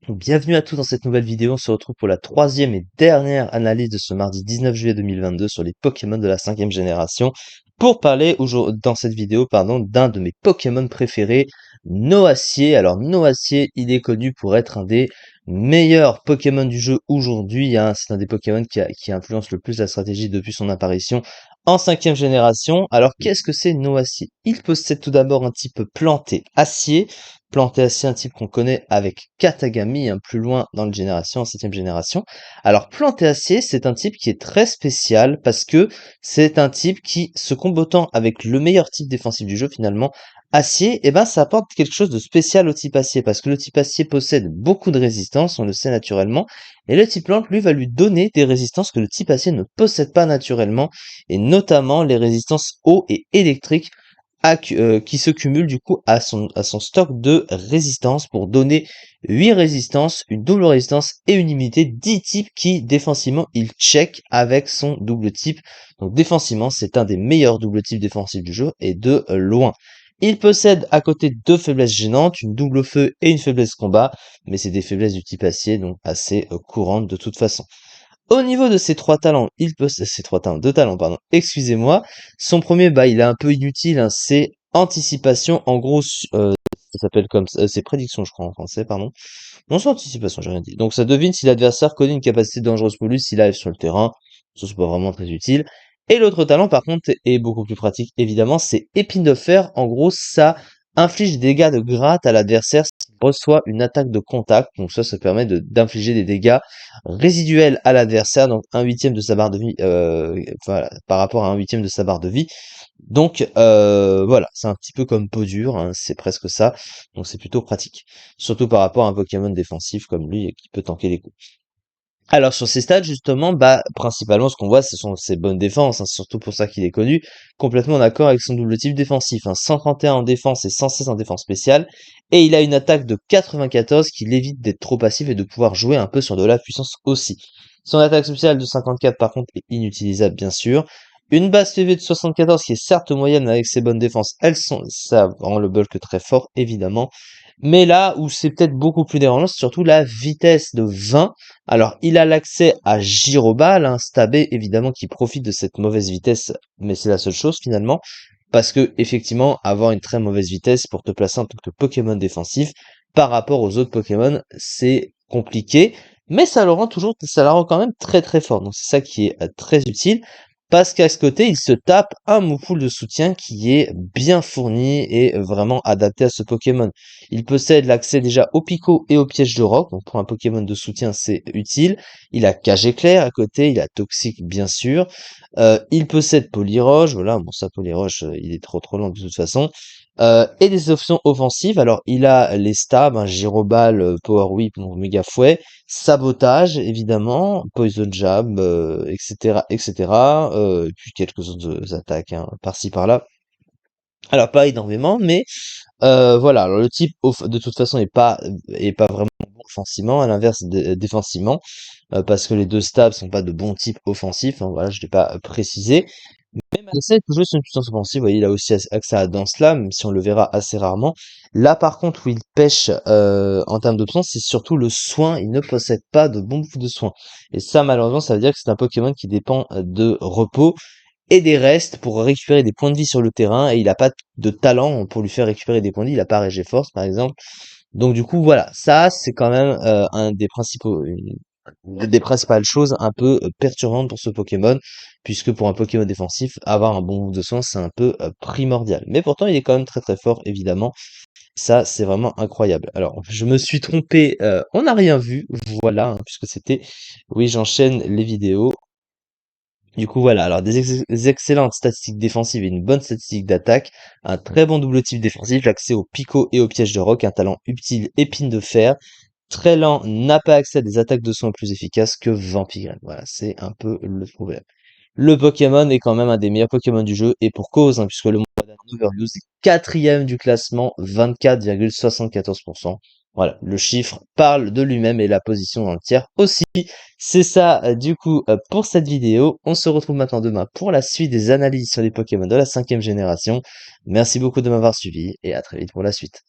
Bienvenue à tous dans cette nouvelle vidéo. On se retrouve pour la troisième et dernière analyse de ce mardi 19 juillet 2022 sur les Pokémon de la cinquième génération pour parler dans cette vidéo, d'un de mes Pokémon préférés, Noacier. Alors Noacier, il est connu pour être un des meilleurs Pokémon du jeu aujourd'hui, hein. C'est un des Pokémon qui influence le plus la stratégie depuis son apparition en cinquième génération. Alors qu'est-ce que c'est Noacier? Il possède tout d'abord un type planté acier. Planté acier, un type qu'on connaît avec Katagami, plus loin dans le génération, en septième génération. Alors, Planté acier, c'est un type qui est très spécial parce que c'est un type qui, se combattant avec le meilleur type défensif du jeu, finalement, acier, ça apporte quelque chose de spécial au type acier parce que le type acier possède beaucoup de résistance, on le sait naturellement, et le type plante, lui, va lui donner des résistances que le type acier ne possède pas naturellement, et notamment les résistances eau et électrique qui se cumule du coup à son stock de résistance pour donner 8 résistances, une double résistance et une immunité 10 types qui défensivement il check avec son double type. Donc défensivement c'est un des meilleurs double types défensifs du jeu et de loin. Il possède à côté deux faiblesses gênantes, une double feu et une faiblesse combat, mais c'est des faiblesses du type acier donc assez courantes de toute façon. Au niveau de ces trois talents, ces trois talents, deux talents, pardon, excusez-moi. Son premier, il est un peu inutile, hein, c'est anticipation. En gros, ça s'appelle comme ça, c'est prédiction, je crois, en français, pardon. Non, c'est anticipation, j'ai rien dit. Donc, ça devine si l'adversaire connaît une capacité dangereuse pour lui s'il arrive sur le terrain. Ça, c'est pas vraiment très utile. Et l'autre talent, par contre, est beaucoup plus pratique, évidemment, c'est épine de fer. En gros, ça inflige des dégâts de gratte à l'adversaire s'il reçoit une attaque de contact. Donc ça permet d'infliger des dégâts résiduels à l'adversaire, donc un huitième de sa barre de vie, voilà, par rapport à un huitième de sa barre de vie. Donc voilà, c'est un petit peu comme peau dure, hein, c'est presque ça. Donc c'est plutôt pratique. Surtout par rapport à un Pokémon défensif comme lui qui peut tanker les coups. Alors sur ces stats justement, principalement ce qu'on voit ce sont ses bonnes défenses, hein, c'est surtout pour ça qu'il est connu, complètement d'accord avec son double type défensif, hein, 131 en défense et 116 en défense spéciale, et il a une attaque de 94 qui l'évite d'être trop passif et de pouvoir jouer un peu sur de la puissance aussi. Son attaque spéciale de 54 par contre est inutilisable bien sûr. Une base PV de 74 qui est certes moyenne avec ses bonnes défenses, ça rend le bulk très fort évidemment. Mais là où c'est peut-être beaucoup plus dérangeant, c'est surtout la vitesse de 20. Alors, il a l'accès à Gyroball, un stabé évidemment qui profite de cette mauvaise vitesse, mais c'est la seule chose finalement, parce que effectivement, avoir une très mauvaise vitesse pour te placer en tant que Pokémon défensif par rapport aux autres Pokémon, c'est compliqué, mais ça la rend quand même très très fort. Donc c'est ça qui est très utile. Parce qu'à ce côté, il se tape un Moupoule de soutien qui est bien fourni et vraiment adapté à ce Pokémon. Il possède l'accès déjà au Pico et au Piège de Roc, donc pour un Pokémon de soutien, c'est utile. Il a Cage Éclair à côté, il a Toxique bien sûr. Il possède Poliroche, voilà, bon ça Poliroche, il est trop lent de toute façon. Et des options offensives, alors il a les stabs, Gyroball, Power Whip, donc Méga Fouet, Sabotage évidemment, Poison Jab, etc., etc. Et puis quelques autres attaques, hein, par-ci par-là. Alors pas énormément, mais voilà, alors le type de toute façon est pas vraiment bon offensivement, à l'inverse défensivement, parce que les deux stabs sont pas de bons types offensifs, hein, voilà, je l'ai pas précisé. Mais malgré il peut jouer sur une puissance offensive, vous voyez, il a aussi accès à Danse-Lame, même si on le verra assez rarement. Là par contre où il pêche en termes d'options, c'est surtout le soin, il ne possède pas de bon bouffe de soin. Et ça malheureusement ça veut dire que c'est un Pokémon qui dépend de repos et des restes pour récupérer des points de vie sur le terrain, et il a pas de talent pour lui faire récupérer des points de vie, il a pas Régéforce par exemple. Donc du coup voilà, ça c'est quand même une des principales choses un peu perturbantes pour ce Pokémon, puisque pour un Pokémon défensif, avoir un bon move de soin c'est un peu primordial. Mais pourtant il est quand même très très fort évidemment, ça c'est vraiment incroyable. Alors je me suis trompé, on n'a rien vu, voilà, hein, puisque c'était, oui j'enchaîne les vidéos. Du coup, voilà. Alors, des excellentes statistiques défensives et une bonne statistique d'attaque, un très bon double type défensif, l'accès au Pico et au Piège de Roc, un talent utile épine de fer, très lent, n'a pas accès à des attaques de soins plus efficaces que Vampirelle. Voilà, c'est un peu le problème. Le Pokémon est quand même un des meilleurs Pokémon du jeu, et pour cause, hein, puisque le Modern Overuse est quatrième du classement, 24,74%. Voilà, le chiffre parle de lui-même et la position dans le tiers aussi. C'est ça, du coup, pour cette vidéo. On se retrouve maintenant demain pour la suite des analyses sur les Pokémon de la cinquième génération. Merci beaucoup de m'avoir suivi et à très vite pour la suite.